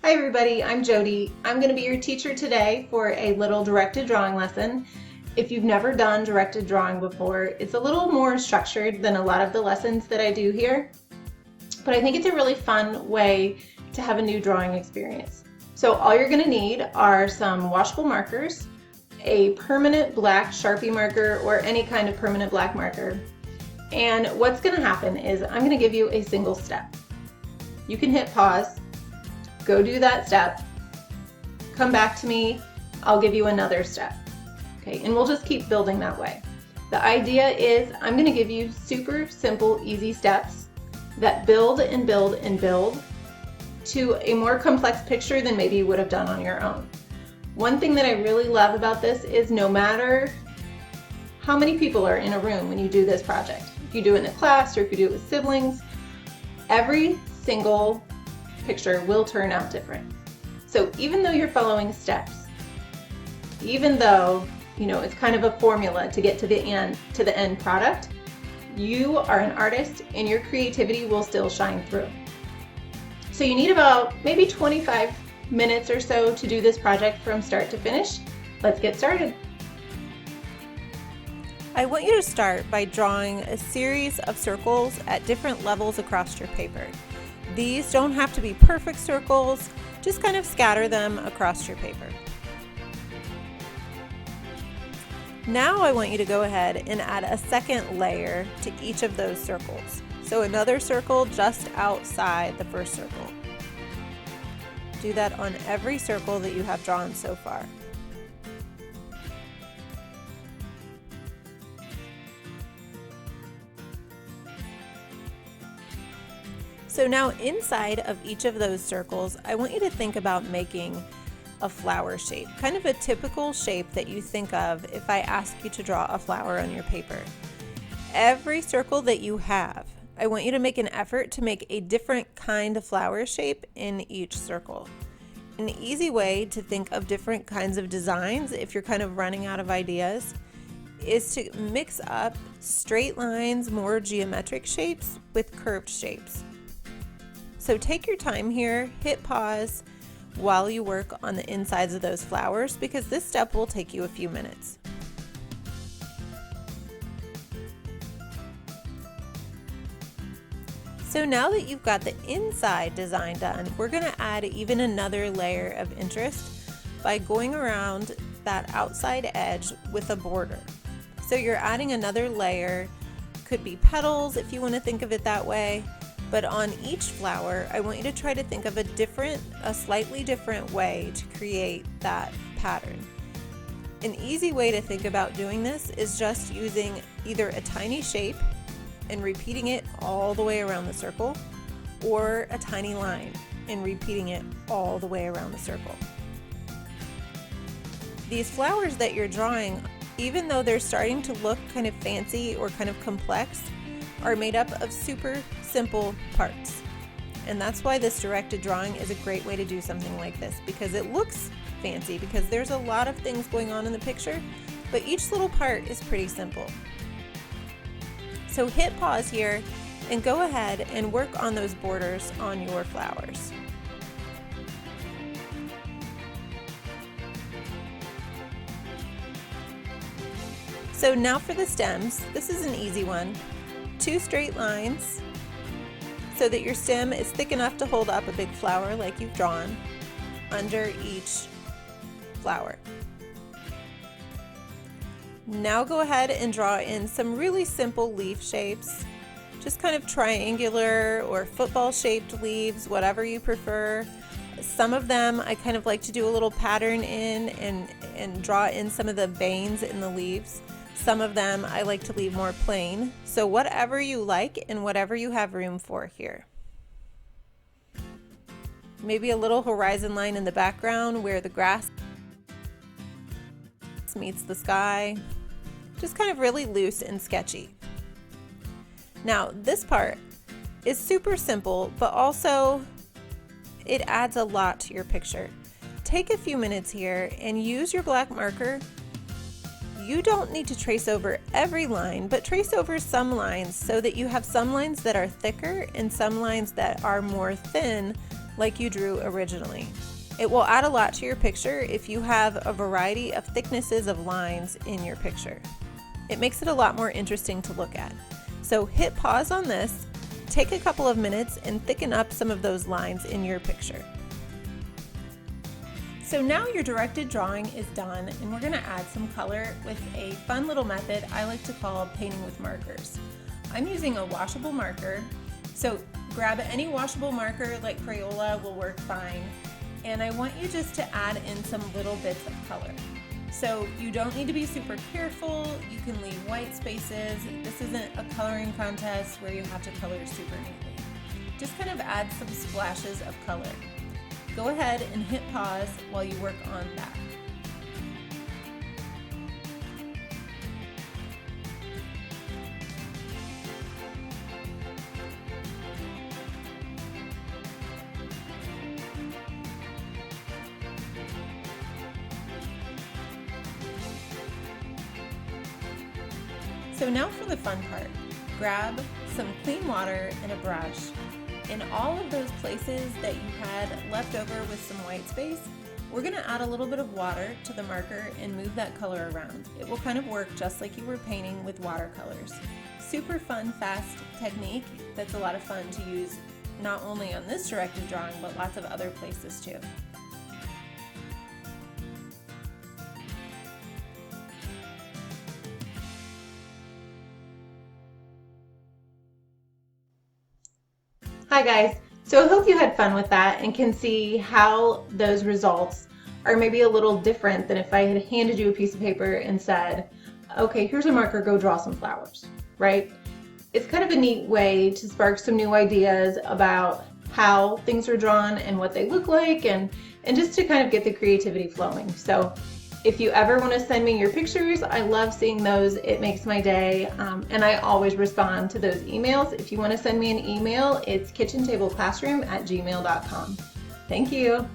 Hi everybody, I'm Jody. I'm going to be your teacher today for a little directed drawing lesson. If you've never done directed drawing before, it's a little more structured than a lot of the lessons that I do here, but I think it's a really fun way to have a new drawing experience. So all you're going to need are some washable markers, a permanent black Sharpie marker or any kind of permanent black marker. And what's going to happen is I'm going to give you a single step. You can hit pause, go do that step, come back to me, I'll give you another step. Okay, and we'll just keep building that way. The idea is I'm going to give you super simple, easy steps that build and build and build to a more complex picture than maybe you would have done on your own. One thing that I really love about this is no matter how many people are in a room when you do this project, if you do it in a class or if you do it with siblings, every single picture will turn out different. So even though you're following steps, even though it's kind of a formula to get to the end product, you are an artist and your creativity will still shine through. So you need about maybe 25 minutes or so to do this project from start to finish. Let's get started. I want you to start by drawing a series of circles at different levels across your paper. These don't have to be perfect circles, just kind of scatter them across your paper. Now I want you to go ahead and add a second layer to each of those circles. So another circle just outside the first circle. Do that on every circle that you have drawn so far. So now inside of each of those circles, I want you to think about making a flower shape, kind of a typical shape that you think of if I ask you to draw a flower on your paper. Every circle that you have, I want you to make an effort to make a different kind of flower shape in each circle. An easy way to think of different kinds of designs if you're kind of running out of ideas is to mix up straight lines, more geometric shapes with curved shapes. So take your time here, hit pause while you work on the insides of those flowers because this step will take you a few minutes. So now that you've got the inside design done, we're going to add even another layer of interest by going around that outside edge with a border. So you're adding another layer, could be petals if you want to think of it that way. But on each flower, I want you to try to think of a slightly different way to create that pattern. An easy way to think about doing this is just using either a tiny shape and repeating it all the way around the circle, or a tiny line and repeating it all the way around the circle. These flowers that you're drawing, even though they're starting to look kind of fancy or kind of complex, are made up of super simple parts. And that's why this directed drawing is a great way to do something like this, because it looks fancy because there's a lot of things going on in the picture, but each little part is pretty simple. So hit pause here and go ahead and work on those borders on your flowers. So now for the stems, this is an easy one. 2 straight lines so that your stem is thick enough to hold up a big flower like you've drawn under each flower. Now go ahead and draw in some really simple leaf shapes, just kind of triangular or football shaped leaves, whatever you prefer. Some of them I kind of like to do a little pattern in and draw in some of the veins in the leaves. Some of them I like to leave more plain. So whatever you like and whatever you have room for here. Maybe a little horizon line in the background where the grass meets the sky. Just kind of really loose and sketchy. Now this part is super simple, but also it adds a lot to your picture. Take a few minutes here and use your black marker. You don't need to trace over every line, but trace over some lines so that you have some lines that are thicker and some lines that are more thin like you drew originally. It will add a lot to your picture if you have a variety of thicknesses of lines in your picture. It makes it a lot more interesting to look at. So hit pause on this, take a couple of minutes, and thicken up some of those lines in your picture. So now your directed drawing is done, and we're going to add some color with a fun little method I like to call painting with markers. I'm using a washable marker, so grab any washable marker like Crayola will work fine, and I want you just to add in some little bits of color. So you don't need to be super careful, you can leave white spaces. This isn't a coloring contest where you have to color super neatly. Just kind of add some splashes of color. Go ahead and hit pause while you work on that. So now for the fun part. Grab some clean water and a brush. In all of those places that you had left over with some white space, we're going to add a little bit of water to the marker and move that color around. It will kind of work just like you were painting with watercolors. Super fun, fast technique that's a lot of fun to use not only on this directed drawing, but lots of other places too. Hi guys, so I hope you had fun with that and can see how those results are maybe a little different than if I had handed you a piece of paper and said, okay, here's a marker, go draw some flowers, right? It's kind of a neat way to spark some new ideas about how things are drawn and what they look like, and just to kind of get the creativity flowing. So if you ever want to send me your pictures, I love seeing those. It makes my day, and I always respond to those emails. If you want to send me an email, it's kitchentableclassroom@gmail.com. Thank you.